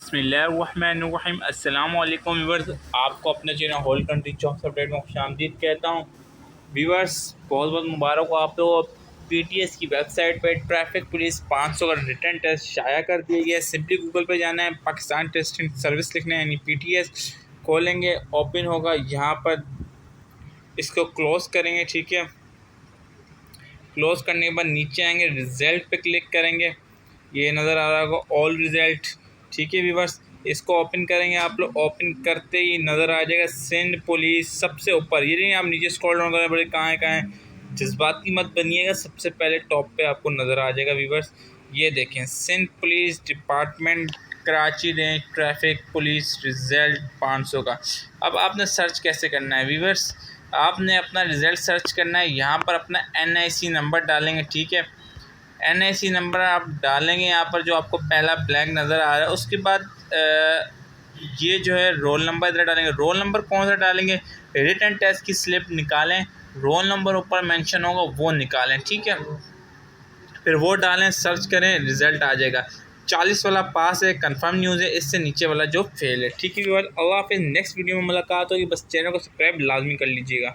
बिस्मिल्लाहिर्रहमानिर्रहीम। अस्सलाम वालेकुम व्यूअर्स, आपको अपने channel whole country jobs update में खुशामदीद कहता हूँ। व्यूअर्स, बहुत बहुत मुबारक हो आप लोग। पीटीएस की वेबसाइट पर ट्रैफिक पुलिस 500 का रिटर्न टेस्ट शाया कर दिया गया है। सिंपली गूगल पे जाना है, पाकिस्तान टेस्टिंग सर्विस लिखना है, यानी पीटीएस खोलेंगे, ओपन होगा। यहाँ पर इसको क्लोज़ करेंगे, ठीक है। क्लोज़ करने के बाद नीचे आएंगे, रिज़ल्ट पे क्लिक करेंगे। ये नज़र आ रहा होगा ऑल रिज़ल्ट, ठीक है व्यूअर्स। इसको ओपन करेंगे आप लोग। ओपन करते ही नज़र आ जाएगा सिंध पुलिस सबसे ऊपर। ये नहीं, आप नीचे स्क्रॉल डाउन करें, बड़े कहाँ है। जज्बाती मत बनिएगा, सबसे पहले टॉप पे आपको नज़र आ जाएगा व्यूअर्स। ये देखें, Sindh police department Karachi range traffic police result 500 का। अब आपने सर्च कैसे करना है व्यूअर्स? आपने अपना रिज़ल्ट सर्च करना है। यहाँ पर अपना NIC नंबर डालेंगे, ठीक है। NIC नंबर आप डालेंगे यहाँ पर, जो आपको पहला ब्लैंक नज़र आ रहा है। उसके बाद ये जो है रोल नंबर इधर डालेंगे। रोल नंबर कौन सा डालेंगे? रिटन टेस्ट की स्लिप निकालें, रोल नंबर ऊपर मेंशन होगा वो निकालें, ठीक है। फिर वो डालें, सर्च करें, रिज़ल्ट आ जाएगा। 40 वाला पास है, कंफर्म न्यूज़ है। इससे नीचे वाला जो फेल है, ठीक है व्यूअर। अल्लाह हाफिज़। नेक्स्ट वीडियो में मुलाकात होगी। बस चैनल को सब्सक्राइब लाजमी कर लीजिएगा।